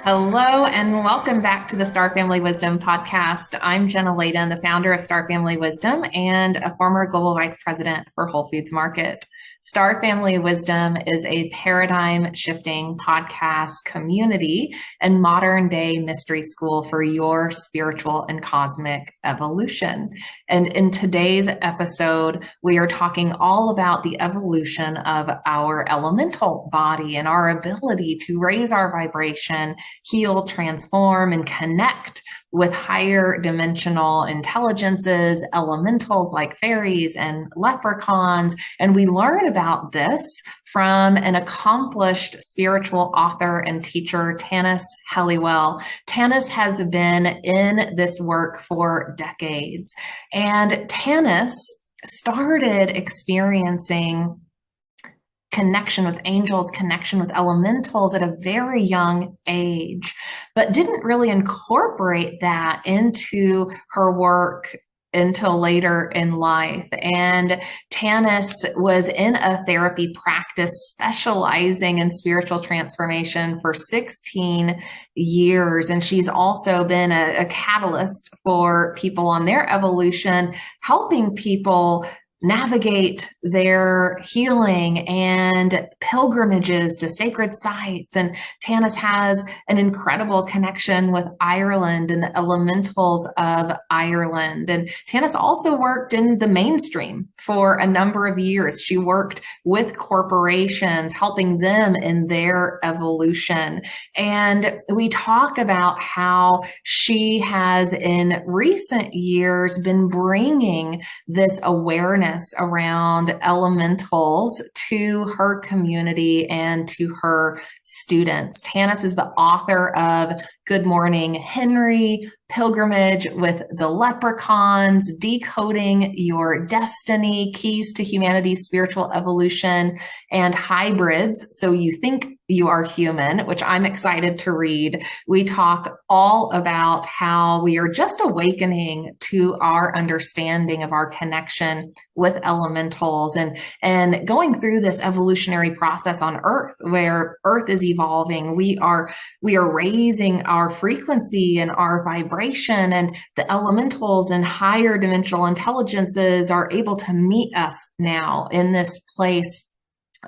Hello and welcome back to the Star Family Wisdom podcast. I'm Jenna Layden, the founder of Star Family Wisdom and a former global vice president for Whole Foods Market. Star Family Wisdom is a paradigm shifting podcast community and modern day mystery school for your spiritual and cosmic evolution. And in today's episode, we are talking all about the evolution of our elemental body and our ability to raise our vibration, heal, transform, and connect with higher dimensional intelligences, elementals like fairies and leprechauns. And we learn about this from an accomplished spiritual author and teacher, Tanis Helliwell. Tanis has been in this work for decades. And Tanis started experiencing connection with angels, connection with elementals at a very young age, but didn't really incorporate that into her work until later in life. And Tanis was in a therapy practice specializing in spiritual transformation for 16 years. And she's also been a catalyst for people on their evolution, helping people navigate their healing and pilgrimages to sacred sites. And Tanis has an incredible connection with Ireland and the elementals of Ireland. And Tanis also worked in the mainstream for a number of years. She worked with corporations, helping them in their evolution. And we talk about how she has in recent years been bringing this awareness around elementals to her community and to her students. Tanis is the author of Good Morning Henry, Pilgrimage with the Leprechauns, Decoding Your Destiny, Keys to Humanity's Spiritual Evolution, and Hybrids, So You Think You Are Human, which I'm excited to read. We talk all about how we are just awakening to our understanding of our connection with elementals and going through this evolutionary process on Earth, where Earth is evolving. We are raising our frequency and our vibration, and the elementals and higher dimensional intelligences are able to meet us now in this place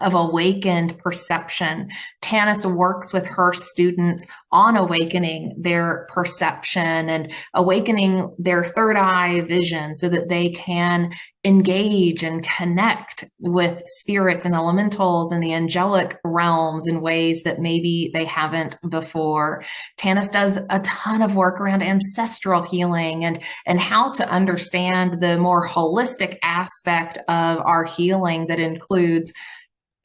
of awakened perception. Tanis works with her students on awakening their perception and awakening their third eye vision so that they can engage and connect with spirits and elementals and the angelic realms in ways that maybe they haven't before. Tanis does a ton of work around ancestral healing and how to understand the more holistic aspect of our healing that includes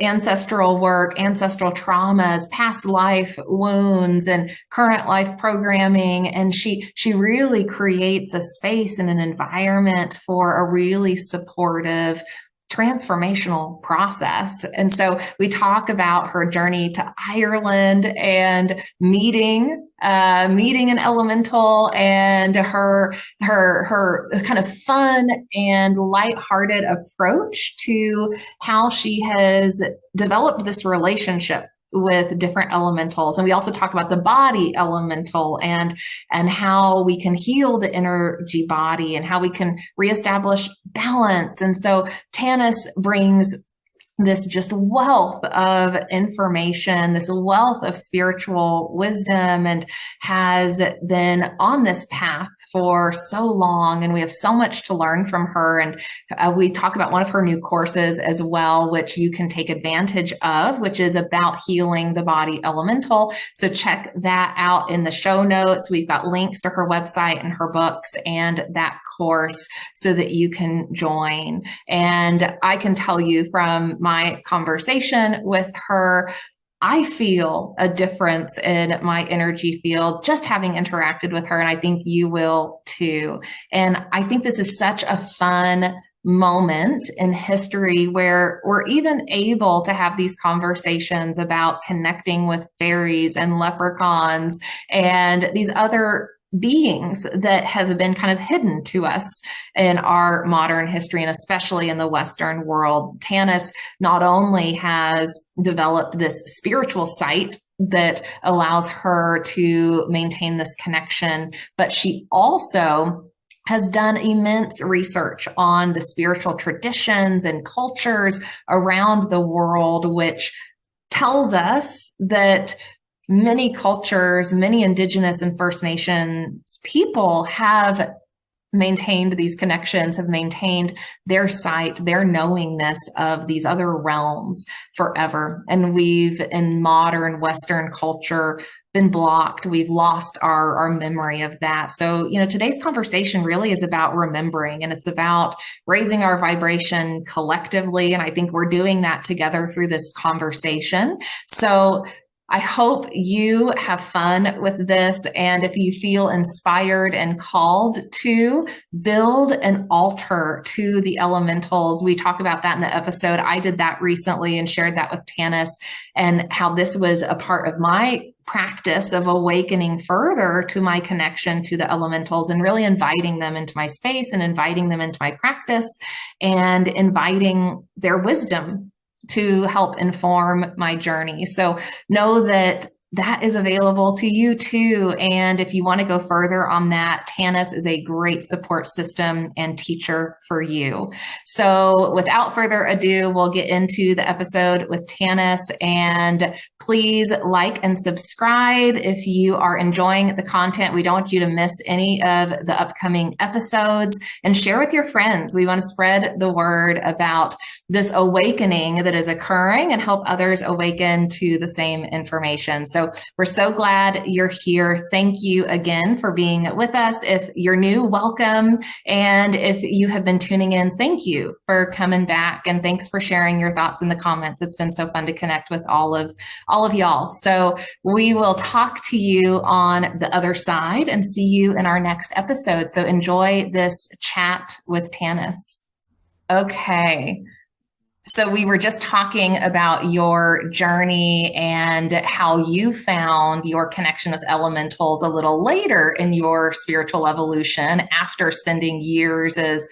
ancestral work, ancestral traumas, past life wounds, and current life programming. And she really creates a space and an environment for a really supportive transformational process. And so we talk about her journey to Ireland and meeting an elemental, and her kind of fun and lighthearted approach to how she has developed this relationship with different elementals. And we also talk about the body elemental and how we can heal the energy body and how we can reestablish balance. And so Tanis brings this just wealth of information, this wealth of spiritual wisdom, and has been on this path for so long. And we have so much to learn from her. And we talk about one of her new courses as well, which you can take advantage of, which is about healing the body elemental. So check that out in the show notes. We've got links to her website and her books and that course so that you can join. And I can tell you from my conversation with her, I feel a difference in my energy field just having interacted with her. And I think you will too. And I think this is such a fun moment in history where we're even able to have these conversations about connecting with fairies and leprechauns and these other beings that have been kind of hidden to us in our modern history, and especially in the Western world. Tanis not only has developed this spiritual sight that allows her to maintain this connection, but she also has done immense research on the spiritual traditions and cultures around the world, which tells us that many cultures, many Indigenous and First Nations people have maintained these connections, have maintained their sight, their knowingness of these other realms forever. And we've, in modern Western culture, been blocked. We've lost our memory of that. So, today's conversation really is about remembering, and it's about raising our vibration collectively. And I think we're doing that together through this conversation. So I hope you have fun with this. And if you feel inspired and called to build an altar to the elementals, we talk about that in the episode. I did that recently and shared that with Tanis, and how this was a part of my practice of awakening further to my connection to the elementals, and really inviting them into my space and inviting them into my practice and inviting their wisdom to help inform my journey. So know that that is available to you too. And if you want to go further on that, Tanis is a great support system and teacher for you. So without further ado, we'll get into the episode with Tanis. And please like and subscribe if you are enjoying the content. We don't want you to miss any of the upcoming episodes, and share with your friends. We want to spread the word about this awakening that is occurring and help others awaken to the same information. So we're so glad you're here. Thank you again for being with us. If you're new, welcome. And if you have been tuning in, thank you for coming back. And thanks for sharing your thoughts in the comments. It's been so fun to connect with all of y'all. So we will talk to you on the other side and see you in our next episode. So enjoy this chat with Tanis. Okay. So we were just talking about your journey and how you found your connection with elementals a little later in your spiritual evolution, after spending years as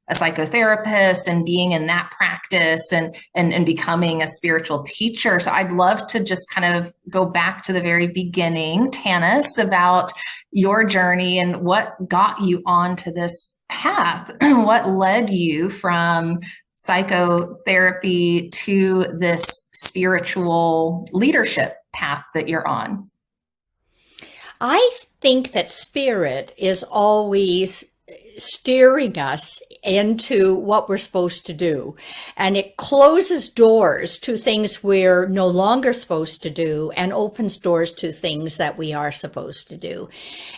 a psychotherapist and being in that practice and becoming a spiritual teacher. So I'd love to just kind of go back to the very beginning, Tanis, about your journey and what got you onto this path. What led you from psychotherapy to this spiritual leadership path that you're on? I think that spirit is always steering us into what we're supposed to do. And it closes doors to things we're no longer supposed to do and opens doors to things that we are supposed to do.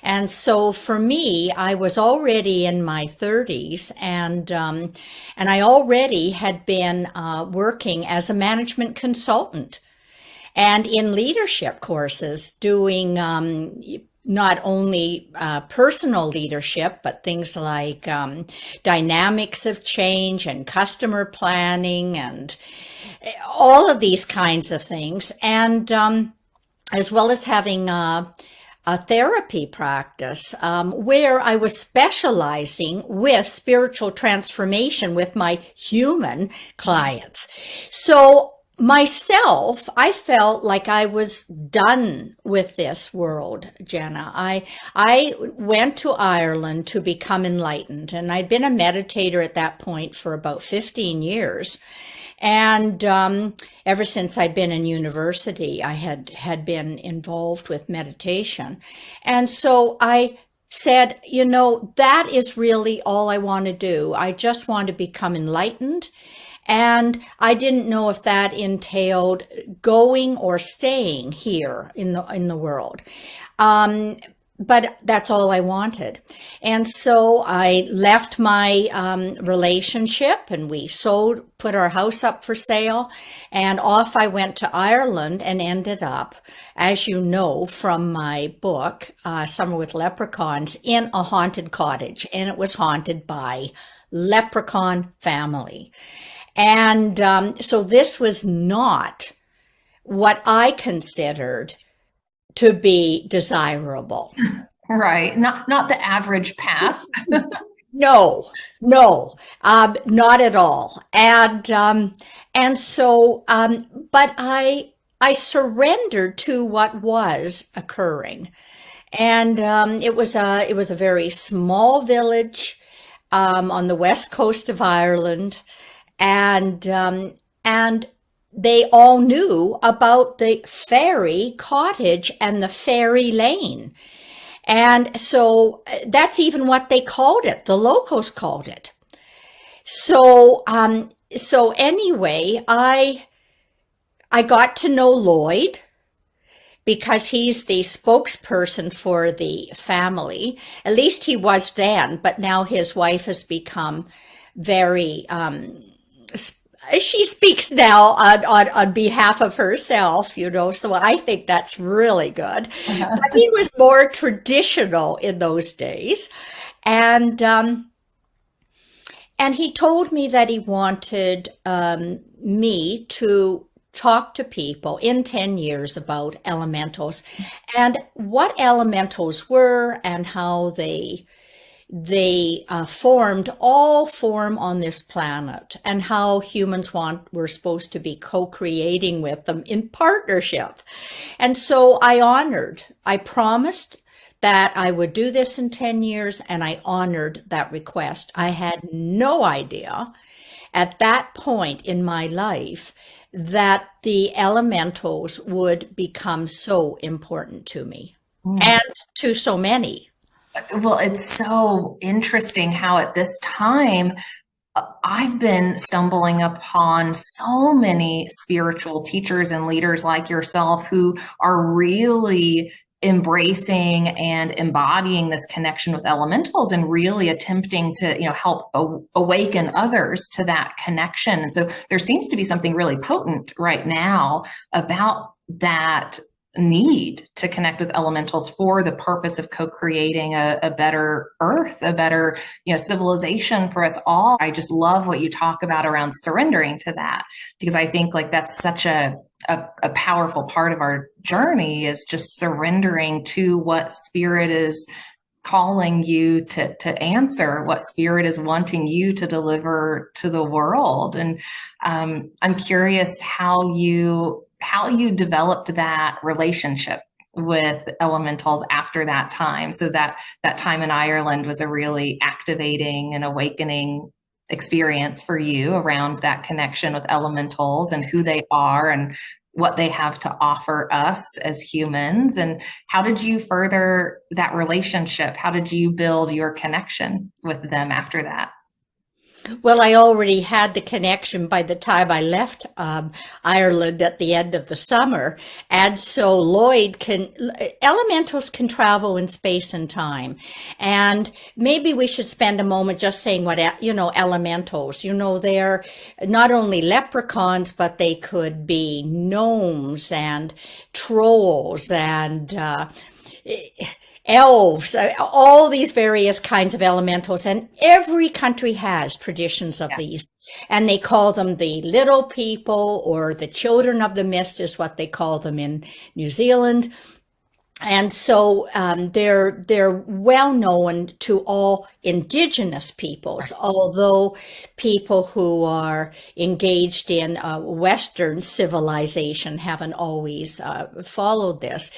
And so for me, I was already in my 30s, and I already had been working as a management consultant and in leadership courses, doing not only personal leadership, but things like dynamics of change and customer planning and all of these kinds of things. And as well as having a therapy practice where I was specializing with spiritual transformation with my human clients. So myself, I felt like I was done with this world, Jenna. I went to Ireland to become enlightened, and I'd been a meditator at that point for about 15 years. And ever since I'd been in university, I had been involved with meditation. And so I said, that is really all I want to do. I just want to become enlightened. And I didn't know if that entailed going or staying here in the world. But that's all I wanted. And so I left my relationship, and we put our house up for sale, and off I went to Ireland and ended up, as you know from my book, Summer with Leprechauns, in a haunted cottage. And it was haunted by leprechaun family. And so this was not what I considered to be desirable. Right. Not the average path. No, no, not at all. And so, but I surrendered to what was occurring. And it was a very small village on the west coast of Ireland, and they all knew about the fairy cottage and the fairy lane. And so that's even what they called it. The locals called it. So anyway, I got to know Lloyd because he's the spokesperson for the family. At least he was then, but now his wife has become very, she speaks now on behalf of herself, so I think that's really good. But he was more traditional in those days. And, um, and he told me that he wanted me to talk to people in 10 years about elementals and what elementals were and how they all form on this planet, and how humans were supposed to be co-creating with them in partnership. And so I promised that I would do this in 10 years, and I honored that request. I had no idea at that point in my life that the elementals would become so important to me and to so many. Well, it's so interesting how at this time I've been stumbling upon so many spiritual teachers and leaders like yourself who are really embracing and embodying this connection with elementals and really attempting to, help awaken others to that connection. And so there seems to be something really potent right now about that need to connect with elementals for the purpose of co-creating a better earth, a better, civilization for us all. I just love what you talk about around surrendering to that, because I think like that's such a powerful part of our journey, is just surrendering to what spirit is calling you to answer, what spirit is wanting you to deliver to the world. And I'm curious how you developed that relationship with elementals after that time. So that time in Ireland was a really activating and awakening experience for you around that connection with elementals and who they are and what they have to offer us as humans. And how did you further that relationship? How did you build your connection with them after that? Well, I already had the connection by the time I left Ireland at the end of the summer. And so elementals can travel in space and time. And maybe we should spend a moment just saying what, elementals, they're not only leprechauns, but they could be gnomes and trolls and, elves, all these various kinds of elementals, and every country has traditions of these. And they call them the little people, or the children of the mist is what they call them in New Zealand. And so they're well known to all indigenous peoples, although people who are engaged in Western civilization haven't always followed this.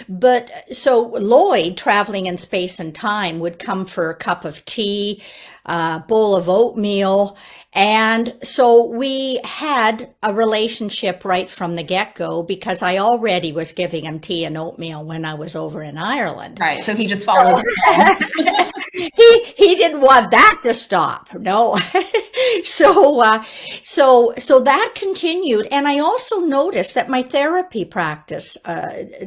But so Lloyd, traveling in space and time, would come for a cup of tea, a bowl of oatmeal. And so we had a relationship right from the get-go, because I already was giving him tea and oatmeal when I was over in Ireland. Right. So he just followed you. He didn't want that to stop. No. So that continued. And I also noticed that my therapy practice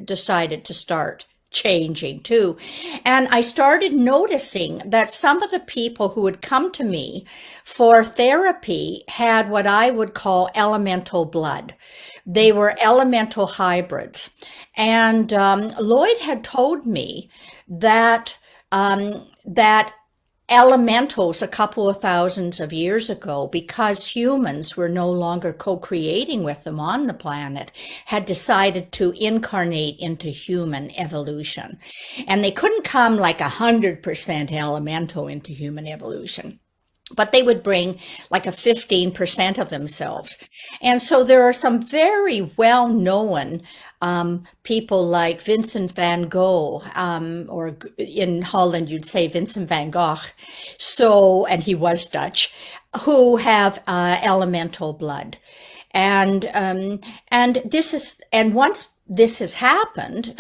decided to start changing too. And I started noticing that some of the people who would come to me for therapy had what I would call elemental blood. They were elemental hybrids. And Lloyd had told me that elementals a couple of thousands of years ago, because humans were no longer co-creating with them on the planet, had decided to incarnate into human evolution. And they couldn't come like 100% elemental into human evolution, but they would bring like a 15% of themselves. And so there are some very well-known people like Vincent van Gogh, or in Holland you'd say Vincent van Gogh. So, and he was Dutch, who have elemental blood. And once this has happened,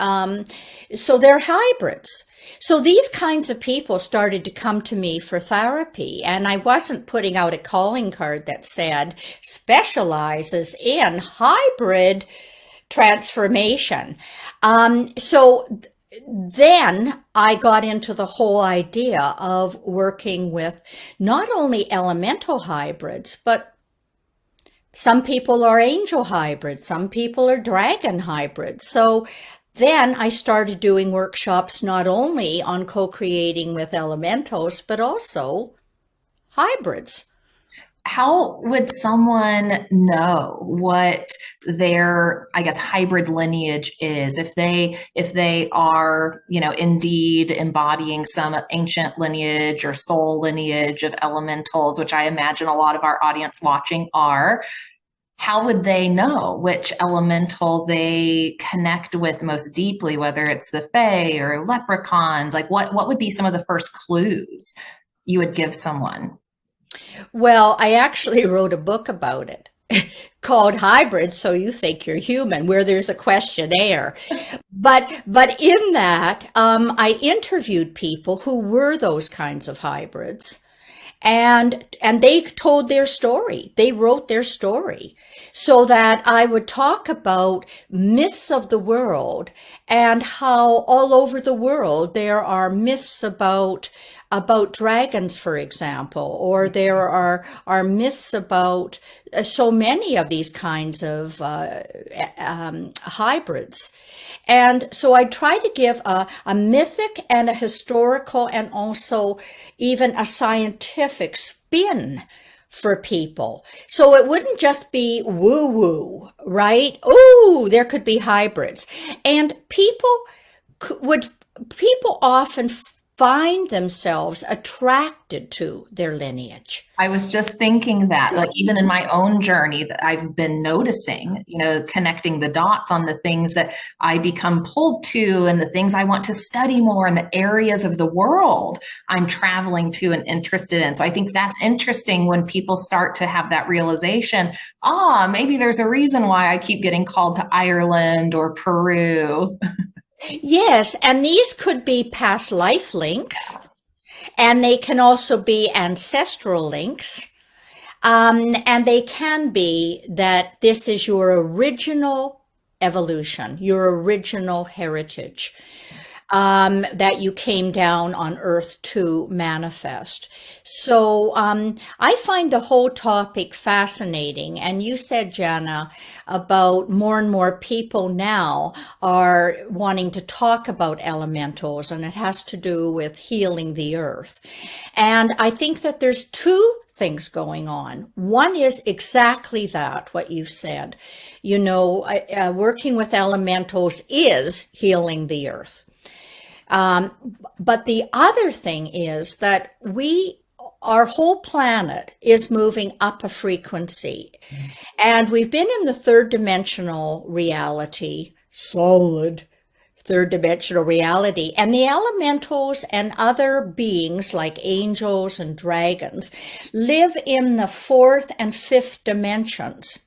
so they're hybrids. So these kinds of people started to come to me for therapy, and I wasn't putting out a calling card that said specializes in hybrid transformation. So then I got into the whole idea of working with not only elemental hybrids, but some people are angel hybrids, some people are dragon hybrids. So then I started doing workshops not only on co-creating with elementals, but also hybrids. How would someone know what their, I guess, hybrid lineage is if they are, indeed embodying some ancient lineage or soul lineage of elementals, which I imagine a lot of our audience watching are? How would they know which elemental they connect with most deeply, whether it's the Fae or leprechauns? Like what would be some of the first clues you would give someone? Well, I actually wrote a book about it called Hybrids, So You Think You're Human, where there's a questionnaire. But in that, I interviewed people who were those kinds of hybrids. And they told their story. They wrote their story, so that I would talk about myths of the world and how all over the world there are myths about dragons, for example, or there are myths about so many of these kinds of hybrids. And so I try to give a mythic and a historical and also even a scientific spin for people. So it wouldn't just be woo-woo, right? Oh, there could be hybrids. And people often find themselves attracted to their lineage. I was just thinking that, like, even in my own journey, that I've been noticing, connecting the dots on the things that I become pulled to and the things I want to study more and the areas of the world I'm traveling to and interested in. So I think that's interesting when people start to have that realization, maybe there's a reason why I keep getting called to Ireland or Peru. Yes, and these could be past life links, and they can also be ancestral links. And they can be that this is your original evolution, your original heritage, that you came down on Earth to manifest. So I find the whole topic fascinating. And you said, Jenna, about more and more people now are wanting to talk about elementals, and it has to do with healing the Earth. And I think that there's two things going on. One is exactly that, what you've said. Working with elementals is healing the Earth. But the other thing is that our whole planet is moving up a frequency. And we've been in the third dimensional reality, solid third dimensional reality. And the elementals and other beings like angels and dragons live in the fourth and fifth dimensions.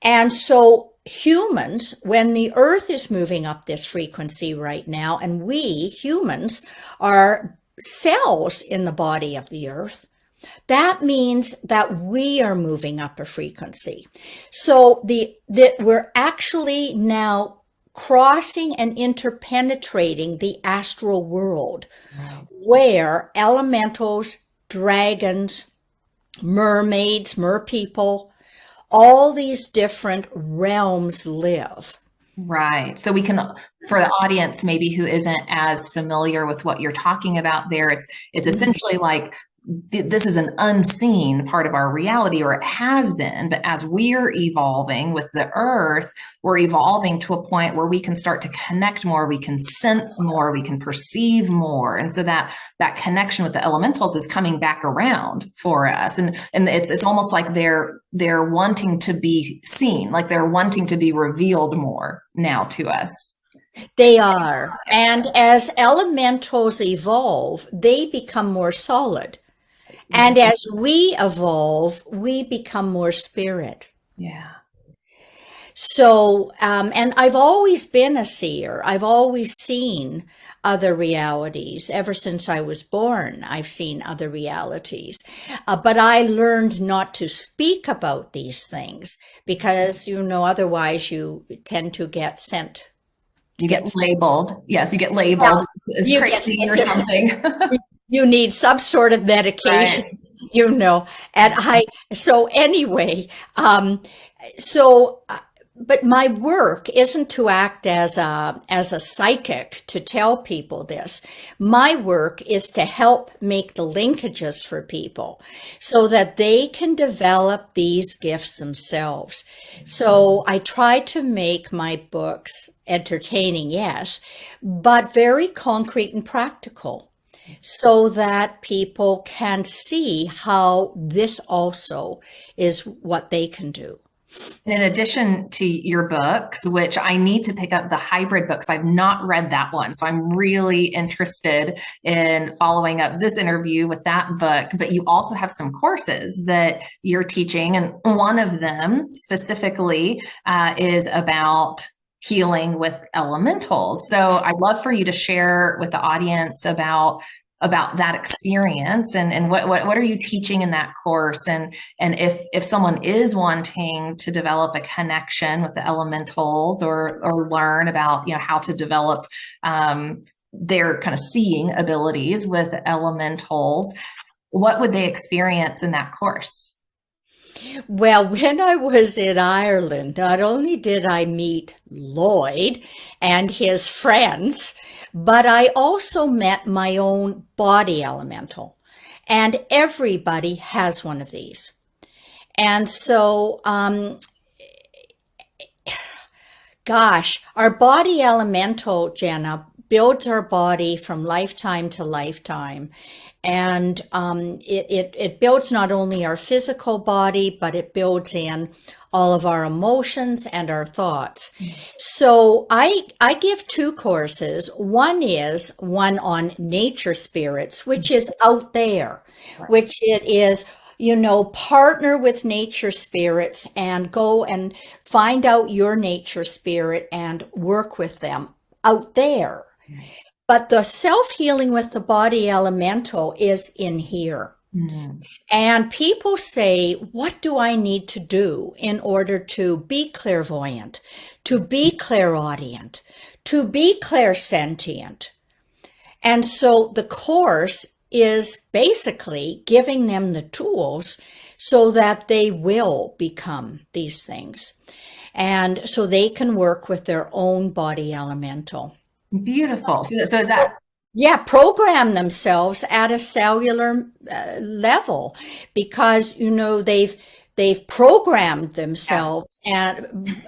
And so humans, when the Earth is moving up this frequency right now, and we humans are cells in the body of the Earth, that means that we are moving up a frequency. So we're actually now crossing and interpenetrating the astral world, where elementals, dragons, mermaids, merpeople, all these different realms live. Right. So we can, for the audience maybe who isn't as familiar with what you're talking about there, it's essentially like this is an unseen part of our reality, or it has been. But as we're evolving with the earth, we're evolving to a point where we can start to connect more, we can sense more, we can perceive more. And so that connection with the elementals is coming back around for us. And it's almost like they're wanting to be seen, like they're wanting to be revealed more now to us. They are. And as elementals evolve, they become more solid. And as we evolve, we become more spirit. Yeah. So, and I've always been a seer. I've always seen other realities. Ever since I was born, I've seen other realities. But I learned not to speak about these things because, otherwise you tend to get sent. You get labeled. Yes, you get labeled as crazy or something. You need some sort of medication, Right. And so anyway, so, but my work isn't to act as a psychic to tell people this. My work is to help make the linkages for people so that they can develop these gifts themselves. So I try to make my books entertaining, yes, but very concrete and practical, so that people can see how this also is what they can do. In addition to your books, which I need to pick up the hybrid books, I've not read that one. So I'm really interested in following up this interview with that book. But you also have some courses that you're teaching. And one of them specifically is about healing with elementals. So I'd love for you to share with the audience about that experience and what are you teaching in that course, and if someone is wanting to develop a connection with the elementals or learn about how to develop their kind of seeing abilities with elementals, what would they experience in that course? Well, when I was in Ireland, not only did I meet Lloyd and his friends, but I also met my own body elemental. And everybody has one of these. And so, gosh, our body elemental, Jenna, builds our body from lifetime to lifetime. And it builds not only our physical body, but it builds in all of our emotions and our thoughts. So I give two courses. One is one on nature spirits, which is out there, which it is, partner with nature spirits and go and find out your nature spirit and work with them out there. But the self-healing with the body elemental is in here. Mm. And people say, what do I need to do in order to be clairvoyant, to be clairaudient, to be clairsentient? And so the course is basically giving them the tools so that they will become these things. And so they can work with their own body elemental. Beautiful. So is that Yeah, program themselves at a cellular level, because they've programmed themselves and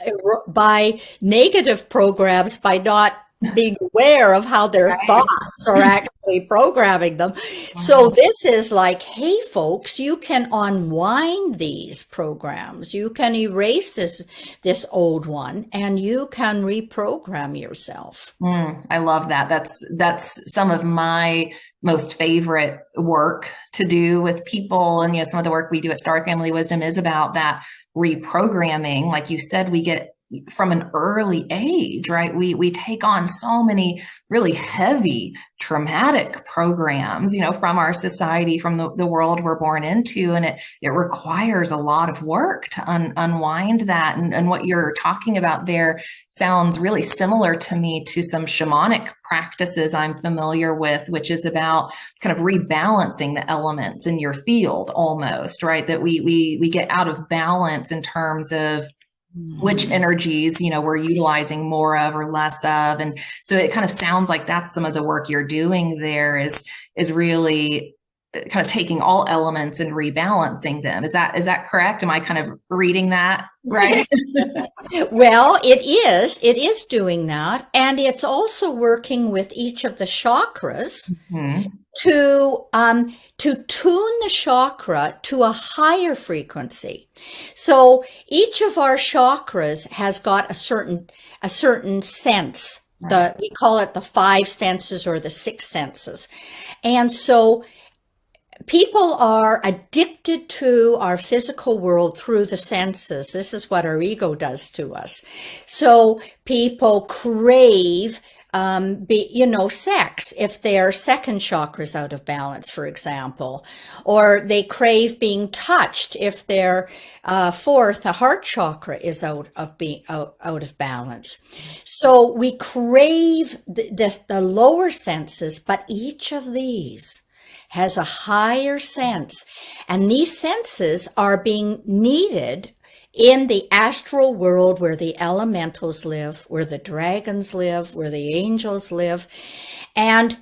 by negative programs, by not being aware of how their thoughts are actually programming them. So this is like, hey folks, you can unwind these programs. You can erase this old one and you can reprogram yourself. I love that. That's some of my most favorite work to do with people. And, some of the work we do at Star Family Wisdom is about that reprogramming. Like you said, we get from an early age, right? We take on so many really heavy, traumatic programs, from our society, from the world we're born into. And it requires a lot of work to unwind that. And what you're talking about there sounds really similar to me to some shamanic practices I'm familiar with, which is about kind of rebalancing the elements in your field almost, right? That we get out of balance in terms of which energies, we're utilizing more of or less of. And so it kind of sounds like that's some of the work you're doing there is really kind of taking all elements and rebalancing them. Is that correct? Am I kind of reading that right? Well, it is doing that. And it's also working with each of the chakras to tune the chakra to a higher frequency. So each of our chakras has got a certain sense. We call it the five senses or the six senses. And so people are addicted to our physical world through the senses. This is what our ego does to us. So people crave sex if their second chakra is out of balance, for example, or they crave being touched if their the heart chakra is out of balance. So we crave the lower senses, but each of these has a higher sense, and these senses are being needed in the astral world where the elementals live, where the dragons live, where the angels live. And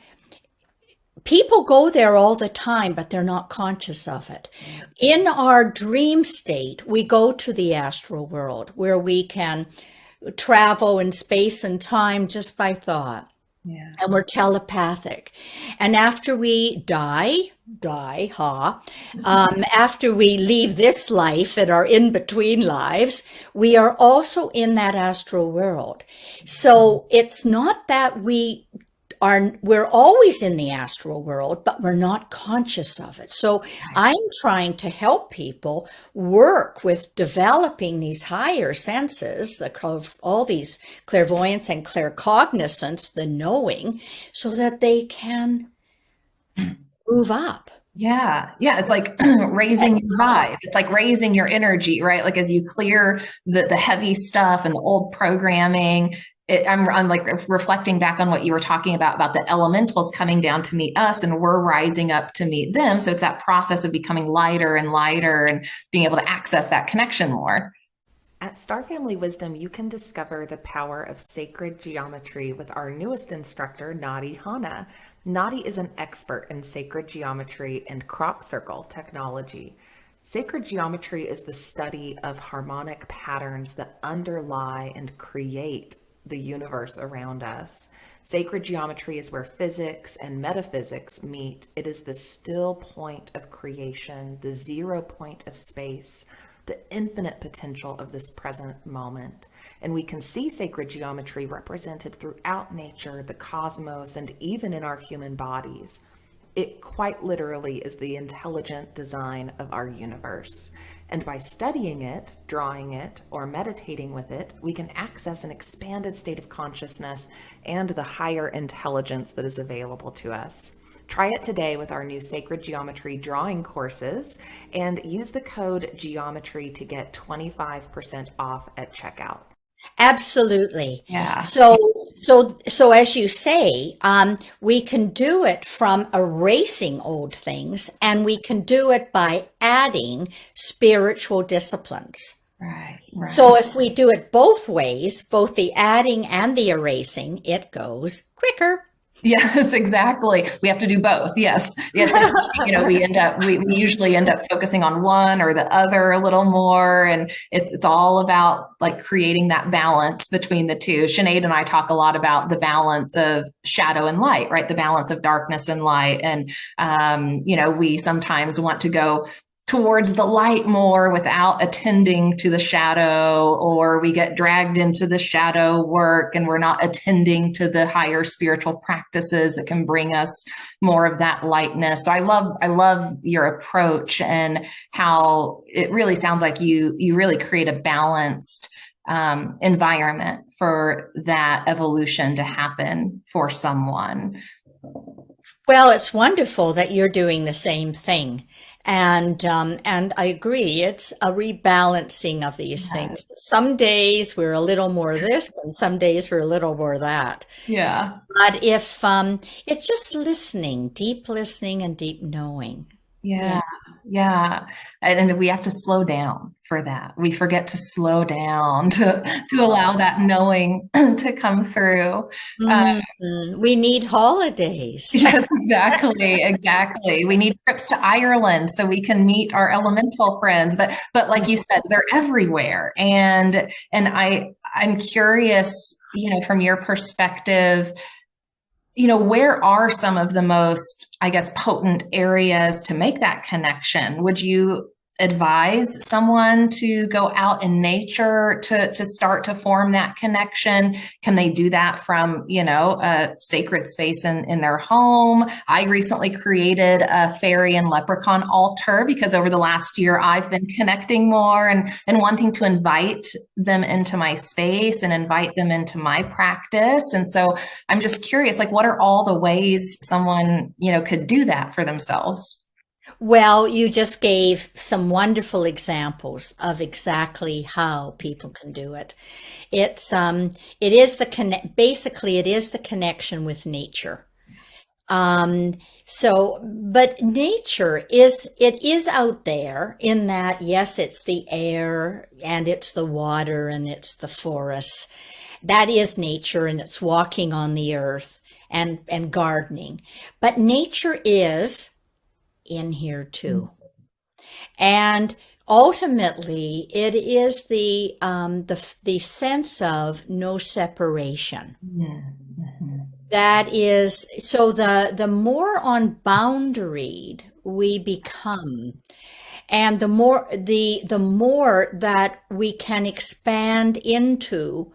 people go there all the time, but they're not conscious of it. In our dream state, we go to the astral world where we can travel in space and time just by thought. Yeah. And we're telepathic. And after we after we leave this life and our in-between lives, we are also in that astral world. So it's not that we're always in the astral world, but we're not conscious of it. So I'm trying to help people work with developing these higher senses, all these clairvoyance and claircognizance, the knowing, so that they can move up. Yeah. It's like raising your vibe. It's like raising your energy, right? Like as you clear the heavy stuff and the old programming. I'm like reflecting back on what you were talking about the elementals coming down to meet us and we're rising up to meet them. So it's that process of becoming lighter and lighter and being able to access that connection more. At Star Family Wisdom, you can discover the power of sacred geometry with our newest instructor, Nadi Hana. Nadi is an expert in sacred geometry and crop circle technology. Sacred geometry is the study of harmonic patterns that underlie and create the universe around us. Sacred geometry is where physics and metaphysics meet. It is the still point of creation, the 0 point of space, the infinite potential of this present moment. And we can see sacred geometry represented throughout nature, the cosmos, and even in our human bodies. It quite literally is the intelligent design of our universe. And by studying it, drawing it, or meditating with it, we can access an expanded state of consciousness and the higher intelligence that is available to us. Try it today with our new Sacred Geometry drawing courses and use the code GEOMETRY to get 25% off at checkout. Absolutely. Yeah. So as you say, we can do it from erasing old things, and we can do it by adding spiritual disciplines. Right. So if we do it both ways, both the adding and the erasing, it goes quicker. Yes, exactly. We have to do both. Yes. We usually end up focusing on one or the other a little more. And it's all about like creating that balance between the two. Sinead and I talk a lot about the balance of shadow and light, right? The balance of darkness and light. And, we sometimes want to go towards the light more without attending to the shadow, or we get dragged into the shadow work and we're not attending to the higher spiritual practices that can bring us more of that lightness. So I love your approach and how it really sounds like you really create a balanced environment for that evolution to happen for someone. Well, it's wonderful that you're doing the same thing. And I agree, it's a rebalancing of these things. Some days we're a little more this and some days we're a little more that. Yeah. But if it's just listening and deep knowing. Yeah. Yeah. And we have to slow down for that. We forget to slow down to allow that knowing to come through. Uh, We need holidays. yes, exactly, exactly. We need trips to Ireland so we can meet our elemental friends. But like you said, they're everywhere. And I'm curious, from your perspective, where are some of the most, I guess, potent areas to make that connection? Would you advise someone to go out in nature to start to form that connection? Can they do that from, a sacred space in their home? I recently created a fairy and leprechaun altar because over the last year I've been connecting more and wanting to invite them into my space and invite them into my practice. And so I'm just curious, like, what are all the ways someone, could do that for themselves? Well, you just gave some wonderful examples of exactly how people can do it. It is basically it is the connection with nature. Um, but nature it is out there in that, yes, it's the air and it's the water and it's the forests. That is nature, and it's walking on the earth and gardening. But nature is in here too. And ultimately, it is the sense of no separation. Mhm. That is, so the more unboundaried we become, and the more that we can expand into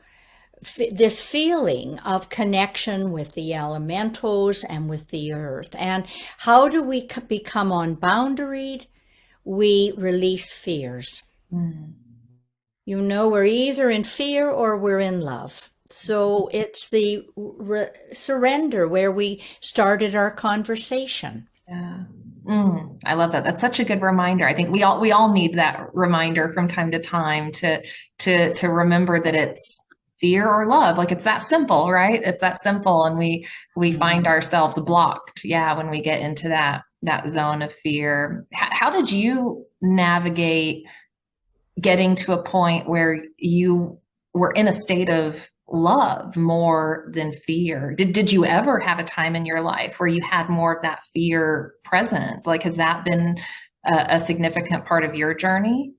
this feeling of connection with the elementals and with the earth. And how do we become unboundaried? We release fears. Mm. We're either in fear or we're in love. So it's the surrender where we started our conversation. Yeah. I love that. That's such a good reminder. I think we all need that reminder from time to time to remember that it's fear or love. Like it's that simple, right? It's that simple, and we find ourselves blocked. Yeah, when we get into that zone of fear. How did you navigate getting to a point where you were in a state of love more than fear? Did you ever have a time in your life where you had more of that fear present? Like, has that been a significant part of your journey?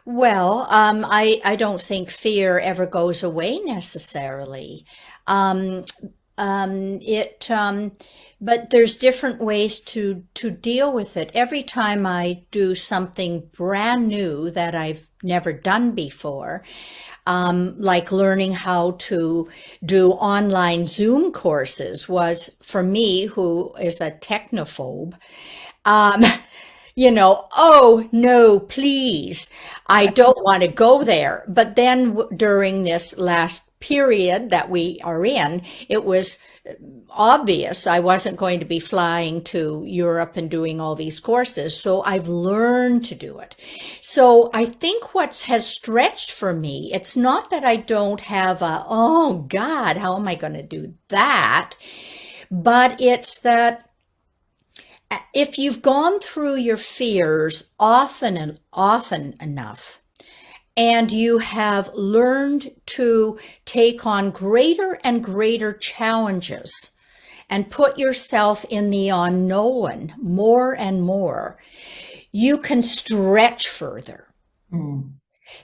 Well, I don't think fear ever goes away necessarily. Um, it But there's different ways to deal with it. Every time I do something brand new that I've never done before, like learning how to do online Zoom courses was, for me, who is a technophobe, um, oh no, please, I don't want to go there. But then during this last period that we are in, it was obvious I wasn't going to be flying to Europe and doing all these courses. So I've learned to do it. So I think what has stretched for me, it's not that I don't have oh God, how am I going to do that? But it's that if you've gone through your fears often and often enough, and you have learned to take on greater and greater challenges and put yourself in the unknown more and more, you can stretch further. Mm.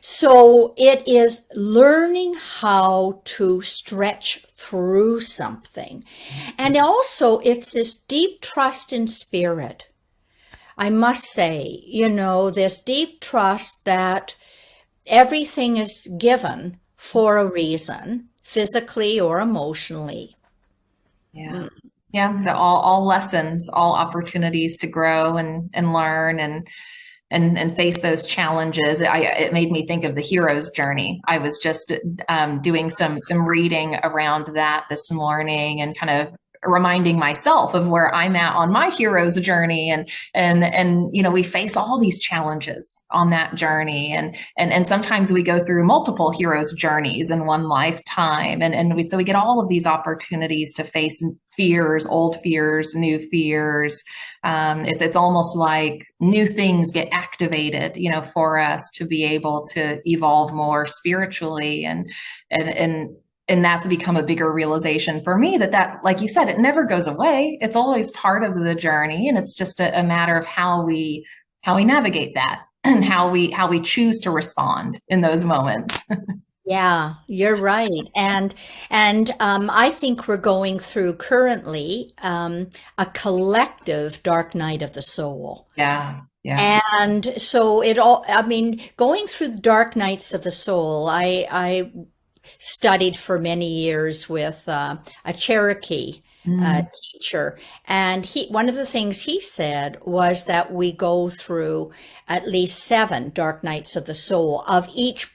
So it is learning how to stretch through something. And also, it's this deep trust in spirit. I must say, this deep trust that everything is given for a reason, physically or emotionally. Yeah. Yeah. All lessons, all opportunities to grow and learn and face those challenges. It made me think of the hero's journey. I was just doing some reading around that this morning and kind of reminding myself of where I'm at on my hero's journey. And we face all these challenges on that journey. And sometimes we go through multiple heroes' journeys in one lifetime. So we get all of these opportunities to face fears, old fears, new fears. It's almost like new things get activated, for us to be able to evolve more spiritually. And that's become a bigger realization for me that, like you said, it never goes away. It's always part of the journey. And it's just a matter of how we navigate that and how we choose to respond in those moments. Yeah, you're right. And I think we're going through currently a collective dark night of the soul. Yeah. Yeah. And so going through the dark nights of the soul, I studied for many years with a Cherokee teacher, and one of the things he said was that we go through at least 7 dark nights of the soul of each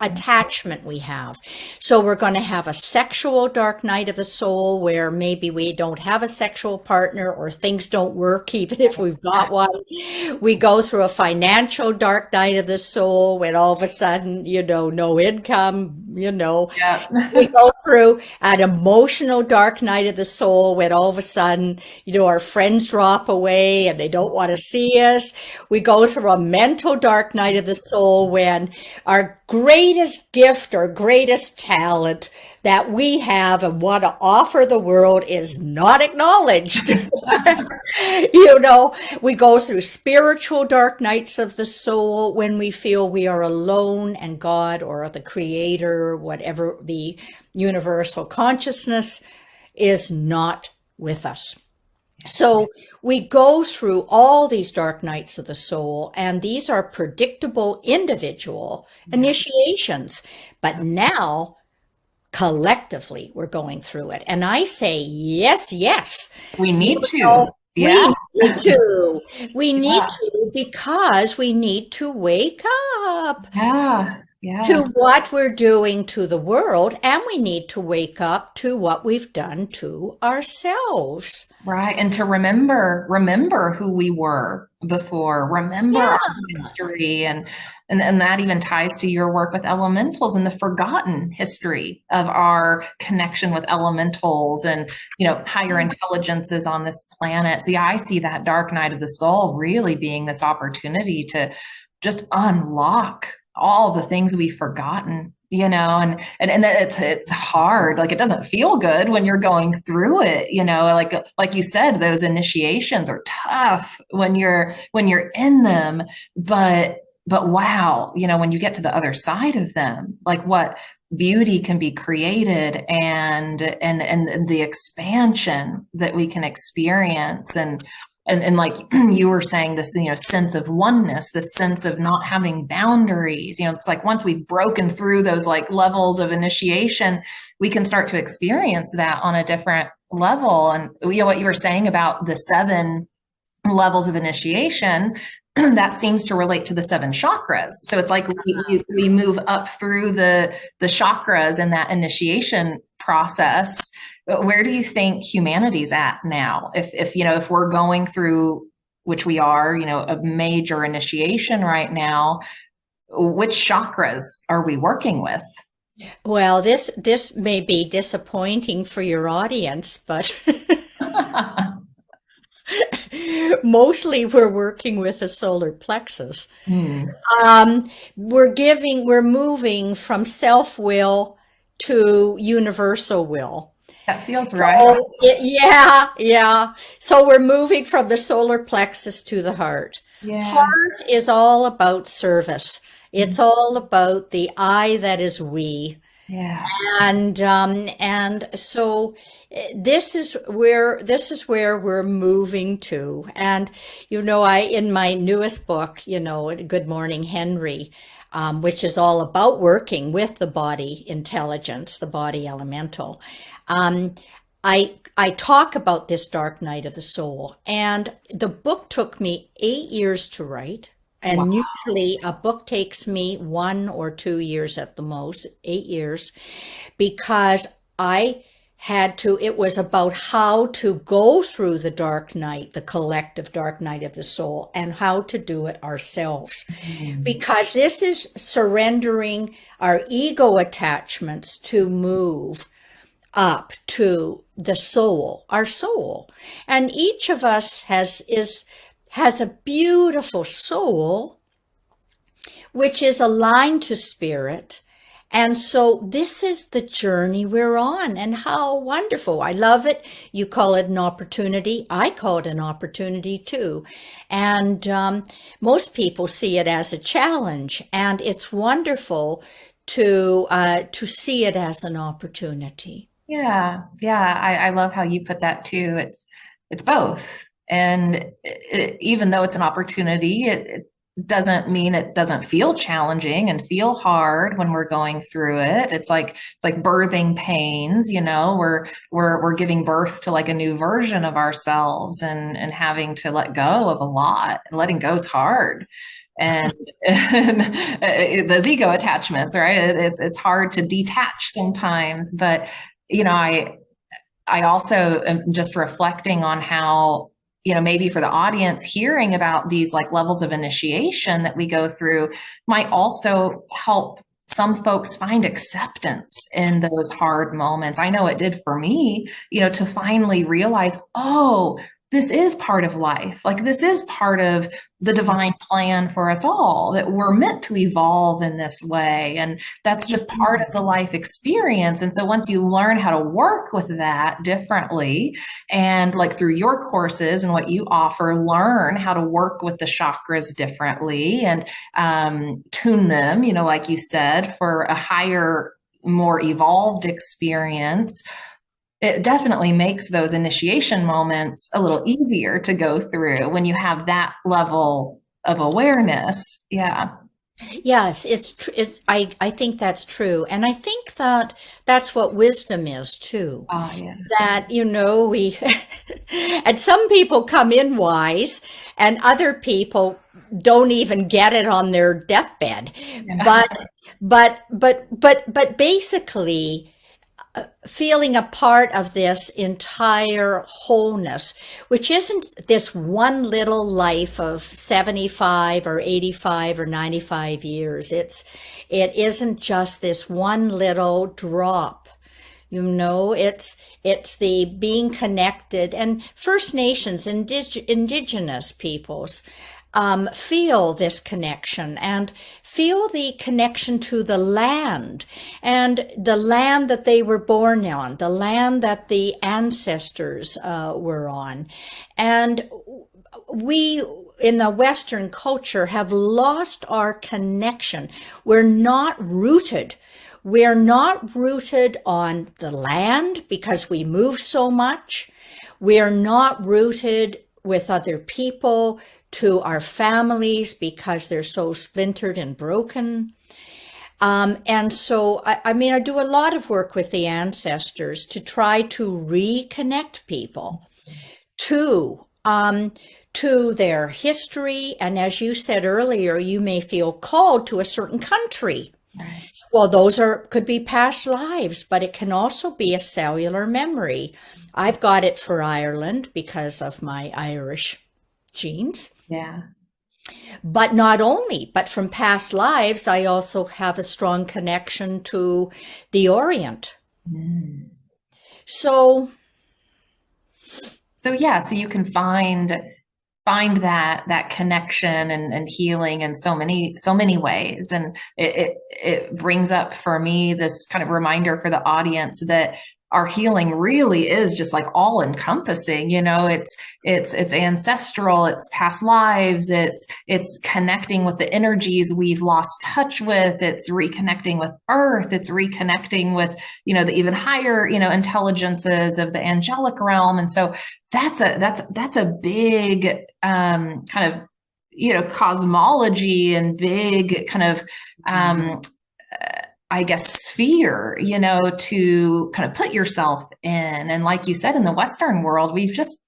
attachment we have. So we're going to have a sexual dark night of the soul where maybe we don't have a sexual partner or things don't work even if we've got one. We go through a financial dark night of the soul when all of a sudden, no income, Yeah. We go through an emotional dark night of the soul when all of a sudden, our friends drop away and they don't want to see us. We go through a mental dark night of the soul when our greatest gift or greatest talent that we have and want to offer the world is not acknowledged. We go through spiritual dark nights of the soul when we feel we are alone and God or the creator, whatever the universal consciousness, is not with us. So we go through all these dark nights of the soul, and these are predictable individual initiations. But now, collectively, we're going through it. And I say, yes, yes. We need to. Yeah. We need to. We need to, because we need to wake up. Yeah. To what we're doing to the world, and we need to wake up to what we've done to ourselves. Right. And to remember who we were before, remember our history. And that even ties to your work with elementals and the forgotten history of our connection with elementals and, higher intelligences on this planet. So I see that dark night of the soul really being this opportunity to just unlock all the things we've forgotten, and it's hard. Like, it doesn't feel good when you're going through it, like you said, those initiations are tough when you're in them, but wow, when you get to the other side of them, like what beauty can be created and the expansion that we can experience. And like you were saying, this, sense of oneness, this sense of not having boundaries, it's like once we've broken through those like levels of initiation, we can start to experience that on a different level. And what you were saying about the 7 levels of initiation, that seems to relate to the 7 chakras. So it's like we move up through the chakras in that initiation process. Where do you think humanity's at now? If we're going through, which we are, a major initiation right now, which chakras are we working with? Well, this may be disappointing for your audience, but mostly we're working with the solar plexus. We're moving from self-will to universal will. That feels right. Yeah. So we're moving from the solar plexus to the heart. Yeah. Heart is all about service. It's all about the I that is we. Yeah. And so this is where we're moving to. And in my newest book, Good Morning Henry, which is all about working with the body intelligence, the body elemental. I talk about this dark night of the soul, and the book took me 8 years to write. And usually a book takes me 1 or 2 years at the most, 8 years, because I it was about how to go through the dark night, the collective dark night of the soul, and how to do it ourselves. Because this is surrendering our ego attachments to move up to the soul, our soul. And each of us has a beautiful soul, which is aligned to spirit. And so this is the journey we're on, and how wonderful. I love it. You call it an opportunity. I call it an opportunity too. And most people see it as a challenge, and it's wonderful to see it as an opportunity. Yeah, yeah. I love how you put that too. It's both. And even though it's an opportunity, it doesn't mean it doesn't feel challenging and feel hard when we're going through it. It's like birthing pains, we're giving birth to like a new version of ourselves, and having to let go of a lot. And letting go is hard. And those ego attachments, right? It's hard to detach sometimes, but I also am just reflecting on how, maybe for the audience, hearing about these like levels of initiation that we go through might also help some folks find acceptance in those hard moments. I know it did for me, to finally realize, oh, this is part of life. Like, this is part of the divine plan for us all, that we're meant to evolve in this way. And that's just part of the life experience. And so once you learn how to work with that differently, and like through your courses and what you offer, learn how to work with the chakras differently and tune them, like you said, for a higher, more evolved experience, it definitely makes those initiation moments a little easier to go through when you have that level of awareness. Yeah. Yes, I think that's true. And I think that that's what wisdom is too. Oh, yeah. That, we, and some people come in wise, and other people don't even get it on their deathbed. Yeah. But basically, feeling a part of this entire wholeness, which isn't this one little life of 75 or 85 or 95 years. It isn't just this one little drop. It's the being connected, and First Nations, indigenous peoples, feel this connection, and feel the connection to the land, and the land that they were born on, the land that the ancestors were on. And we in the Western culture have lost our connection. We're not rooted. We're not rooted on the land because we move so much. We're not rooted with other people, to our families, because they're so splintered and broken. And so, I do a lot of work with the ancestors to try to reconnect people to their history. And as you said earlier, you may feel called to a certain country. Right. Well, could be past lives, but it can also be a cellular memory. I've got it for Ireland because of my Irish genes. Yeah. But not only, but from past lives, I also have a strong connection to the Orient. Mm. So yeah, so you can find that connection and healing in so many ways. And it brings up for me this kind of reminder for the audience that our healing really is just like all encompassing. It's ancestral, it's past lives, it's connecting with the energies we've lost touch with, it's reconnecting with earth, it's reconnecting with, the even higher, intelligences of the angelic realm. And so that's a big kind of, cosmology, and big kind of, I guess, sphere, to kind of put yourself in. And like you said, in the Western world, we've just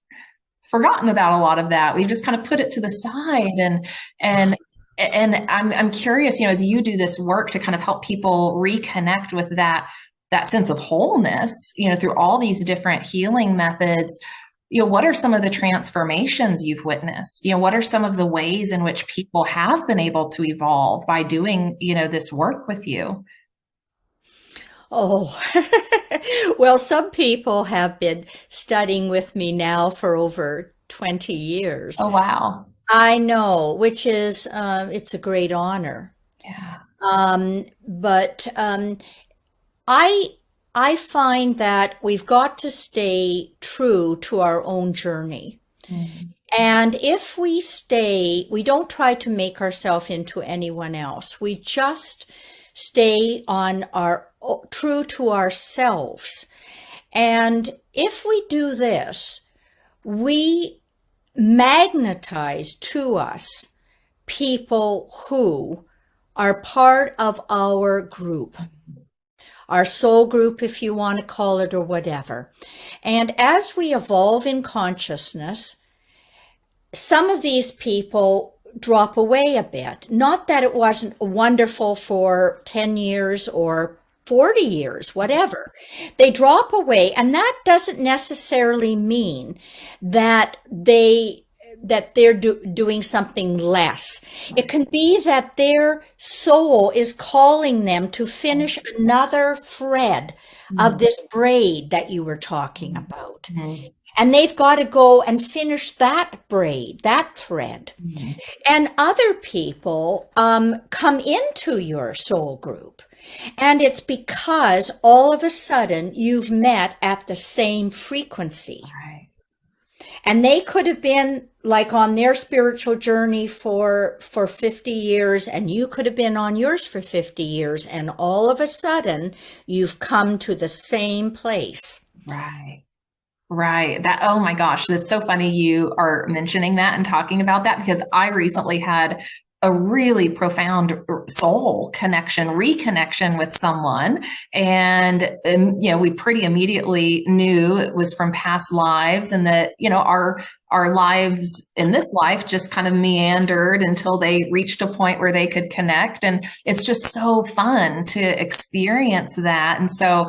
forgotten about a lot of that. We've just kind of put it to the side. And I'm curious, as you do this work to kind of help people reconnect with that that sense of wholeness, through all these different healing methods, what are some of the transformations you've witnessed? What are some of the ways in which people have been able to evolve by doing, this work with you? Oh, well, some people have been studying with me now for over 20 years. Oh, wow. I know, which is, it's a great honor. Yeah. But I I find that we've got to stay true to our own journey. Mm. And if we don't try to make ourselves into anyone else. We just stay on our true to ourselves. And if we do this, we magnetize to us people who are part of our group, our soul group, if you want to call it, or whatever. And as we evolve in consciousness, some of these people drop away a bit. Not that it wasn't wonderful for 10 years or 40 years, whatever. They drop away, and that doesn't necessarily mean that they're doing something less. It can be that their soul is calling them to finish another thread of this braid that you were talking about. Mm-hmm. And they've got to go and finish that braid, that thread. Mm-hmm. And other people come into your soul group. And it's because all of a sudden you've met at the same frequency. Right. And they could have been like on their spiritual journey for 50 years, and you could have been on yours for 50 years. And all of a sudden you've come to the same place. Right. Right. Oh my gosh, that's so funny you are mentioning that and talking about that, because I recently had a really profound soul connection, reconnection with someone. And, we pretty immediately knew it was from past lives, and that, our lives in this life just kind of meandered until they reached a point where they could connect. And it's just so fun to experience that. And so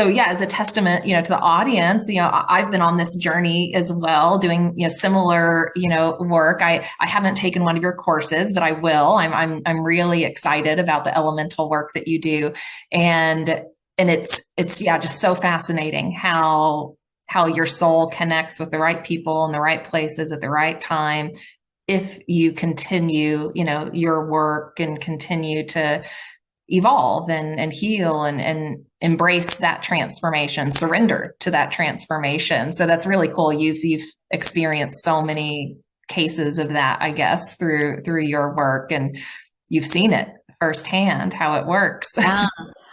yeah, as a testament, to the audience, I've been on this journey as well, doing, similar, work. I haven't taken one of your courses, but I will. I'm really excited about the elemental work that you do. And it's yeah, just so fascinating how your soul connects with the right people in the right places at the right time, if you continue, your work and continue to evolve and heal and embrace that transformation, surrender to that transformation. So that's really cool. You've experienced so many cases of that, I guess, through your work, and you've seen it firsthand how it works.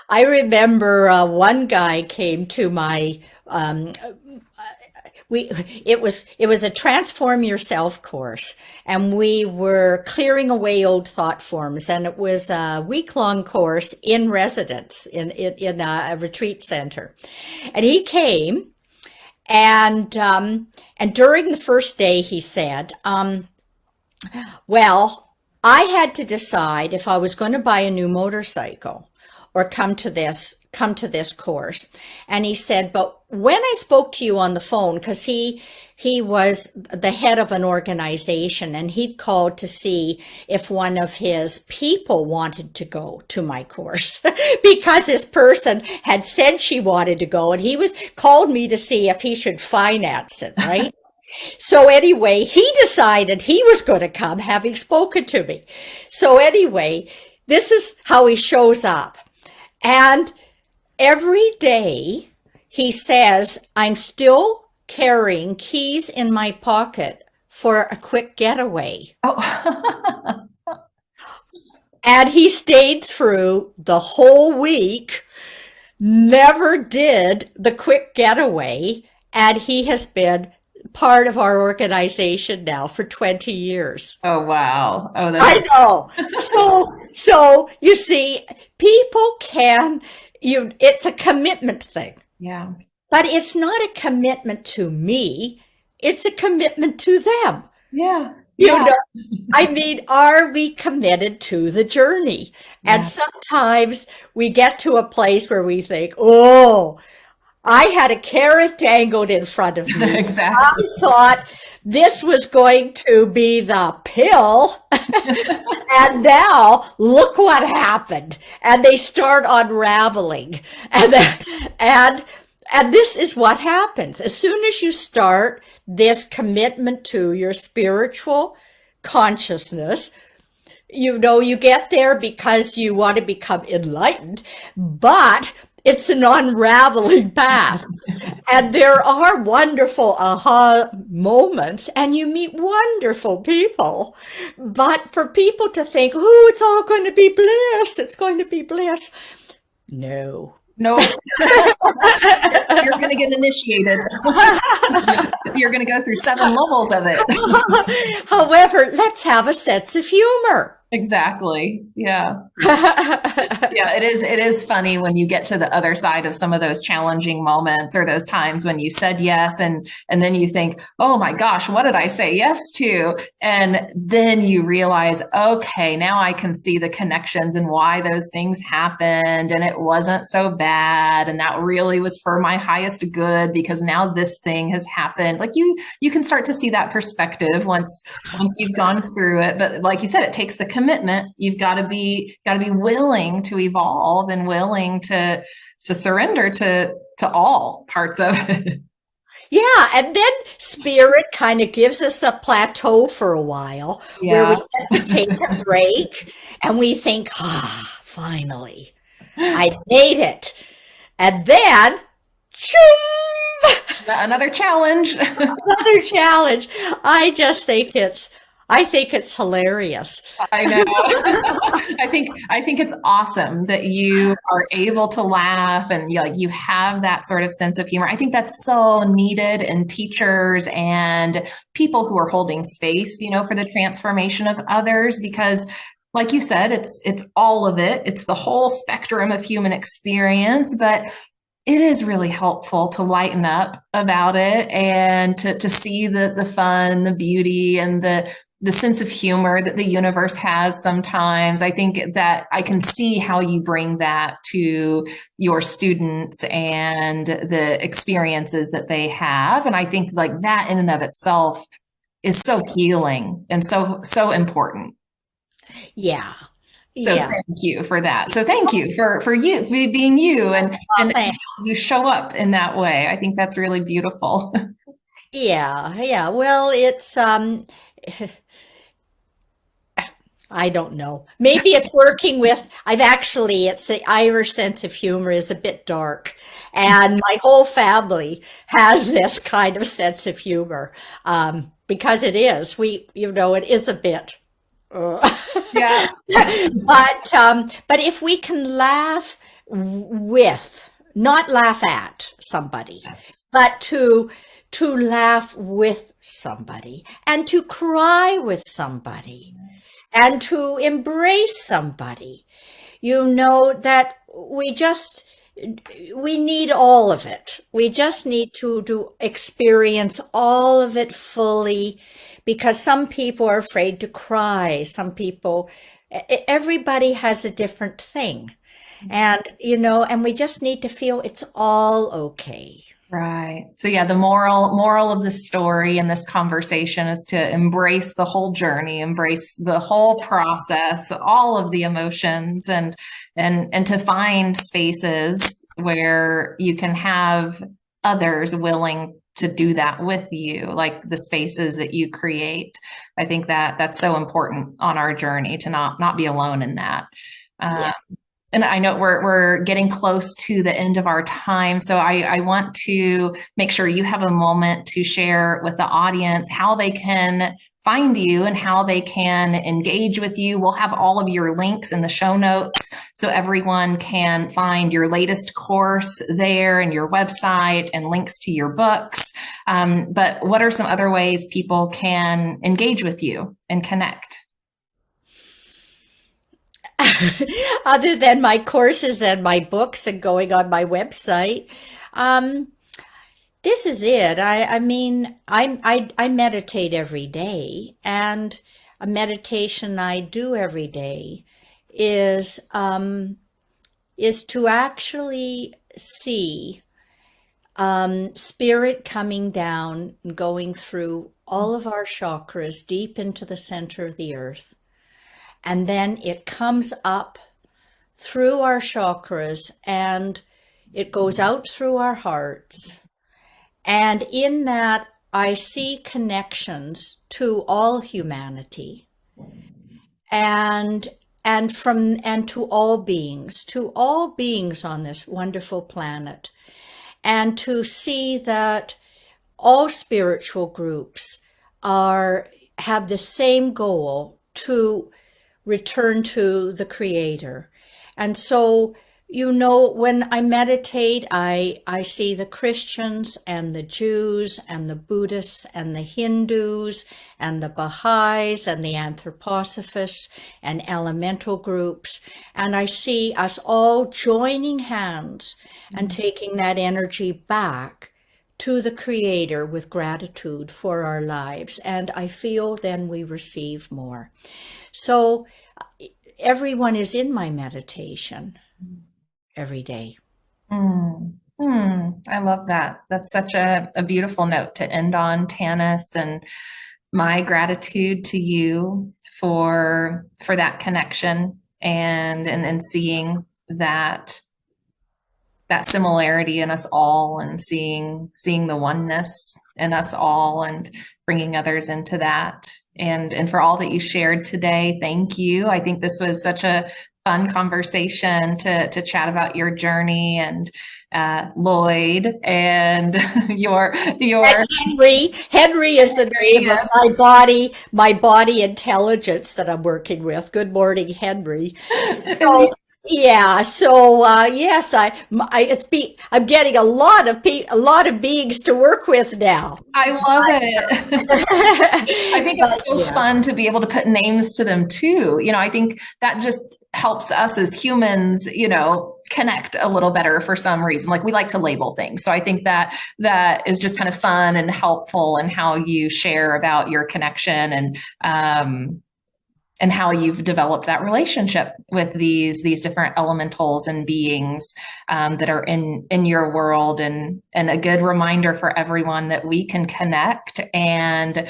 I remember one guy came to my it was a Transform Yourself course, and we were clearing away old thought forms, and it was a week-long course in residence in a retreat center. And he came, and during the first day he said, well, I had to decide if I was going to buy a new motorcycle or come to this course. And he said, but when I spoke to you on the phone, because he was the head of an organization, and he'd called to see if one of his people wanted to go to my course because this person had said she wanted to go, and he called me to see if he should finance it, right? So anyway, he decided he was going to come, having spoken to me. So anyway, this is how he shows up. And every day he says, I'm still carrying keys in my pocket for a quick getaway. Oh. And he stayed through the whole week, never did the quick getaway, and he has been part of our organization now for 20 years. Oh, wow. Oh, I know. So you see, people it's a commitment thing. Yeah. But it's not a commitment to me. It's a commitment to them. Yeah. You know, I mean, are we committed to the journey? And Yeah. sometimes we get to a place where we think, oh, I had a carrot dangled in front of me. I Exactly. thought this was going to be the pill. And now look what happened. And they start unraveling. And and and this is what happens. As soon as you start this commitment to your spiritual consciousness, you get there because you want to become enlightened, but it's an unraveling path. And there are wonderful aha moments, and you meet wonderful people. But for people to think, oh, it's all going to be bliss, it's going to be bliss. No. Nope. You're going to get initiated. You're going to go through 7 levels of it. However, let's have a sense of humor. Exactly. Yeah. Yeah, it is funny when you get to the other side of some of those challenging moments, or those times when you said yes and then you think, oh my gosh, what did I say yes to? And then you realize, okay, now I can see the connections and why those things happened, and it wasn't so bad, and that really was for my highest good, because now this thing has happened. Like you can start to see that perspective once you've gone through it. But like you said, it takes the commitment. You've got to be willing to evolve and willing to surrender to all parts of it. Yeah, and then spirit kind of gives us a plateau for a while where we get to take a break and we think, finally, I made it. And then, choom, Another challenge. another challenge. I think it's hilarious. I know. I think it's awesome that you are able to laugh and you have that sort of sense of humor. I think that's so needed in teachers and people who are holding space, for the transformation of others, because like you said, it's all of it. It's the whole spectrum of human experience, but it is really helpful to lighten up about it and to see the fun, the beauty, and the sense of humor that the universe has sometimes. I think that I can see how you bring that to your students and the experiences that they have. And I think like that in and of itself is so healing and so important. Yeah. So Yeah. thank you for that. So thank you for you being you and Thanks. you show up in that way. I think that's really beautiful. Yeah. Yeah. Well, it's, I don't know. Maybe it's working with, it's the Irish sense of humor is a bit dark. And my whole family has this kind of sense of humor, because it is, it is a bit. Yeah. But if we can laugh with, not laugh at somebody, Yes. but to laugh with somebody and to cry with somebody and to embrace somebody, that we need all of it. We just need to experience all of it fully, because some people are afraid to cry. Some people, everybody has a different thing. And, and we just need to feel it's all okay. Right. So yeah, the moral of the story in this conversation is to embrace the whole journey, embrace the whole process, all of the emotions, and to find spaces where you can have others willing to do that with you, like the spaces that you create. I think that that's so important on our journey to not be alone in that. Yeah. And I know we're getting close to the end of our time, so I want to make sure you have a moment to share with the audience how they can find you and how they can engage with you. We'll have all of your links in the show notes so everyone can find your latest course there and your website and links to your books. But what are some other ways people can engage with you and connect? Other than my courses and my books and going on my website, This is it. I mean, I meditate every day, and a meditation I do every day is to actually see spirit coming down and going through all of our chakras deep into the center of the earth, and then it comes up through our chakras and it goes out through our hearts. And in that, I see connections to all humanity and and to all beings on this wonderful planet, and to see that all spiritual groups are have the same goal to return to the Creator. And so, when I meditate, I see the Christians and the Jews and the Buddhists and the Hindus and the Baha'is and the Anthroposophists and elemental groups. And I see us all joining hands and taking that energy back to the Creator with gratitude for our lives. And I feel then we receive more. So everyone is in my meditation every day. I love that. That's such a beautiful note to end on, Tanis, and my gratitude to you for that connection and seeing that similarity in us all, and seeing the oneness in us all, and bringing others into that. And for all that you shared today, thank you. I think this was such a fun conversation to chat about your journey, and Lloyd and your Henry is the name yes. of my body intelligence that I'm working with. Good morning, Henry. So, yeah. So yes, I'm getting a lot of beings to work with now. I love it. I think it's so fun to be able to put names to them too. I think that just helps us as humans, connect a little better for some reason. Like, we like to label things. So I think that is just kind of fun and helpful in how you share about your connection, and how you've developed that relationship with these different elementals and beings that are in your world, and a good reminder for everyone that we can connect, and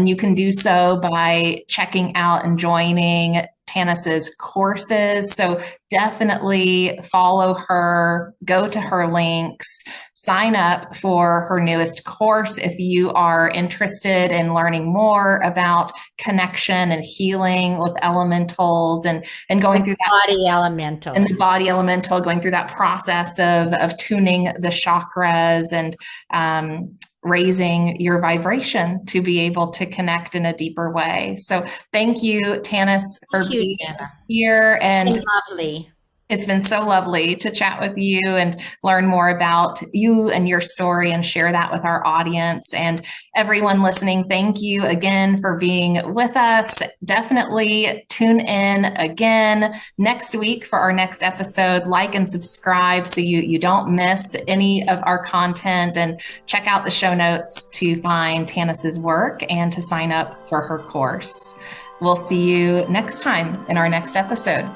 you can do so by checking out and joining Tanis's courses. So definitely follow her, go to her links, sign up for her newest course if you are interested in learning more about connection and healing with elementals, and going through that body elemental, and the body elemental, going through that process of tuning the chakras, and raising your vibration to be able to connect in a deeper way. So thank you, Tanis, for being here. And lovely. It's been so lovely to chat with you and learn more about you and your story, and share that with our audience. And everyone listening, thank you again for being with us. Definitely tune in again next week for our next episode. Like and subscribe so you don't miss any of our content, and check out the show notes to find Tanis's work and to sign up for her course. We'll see you next time in our next episode.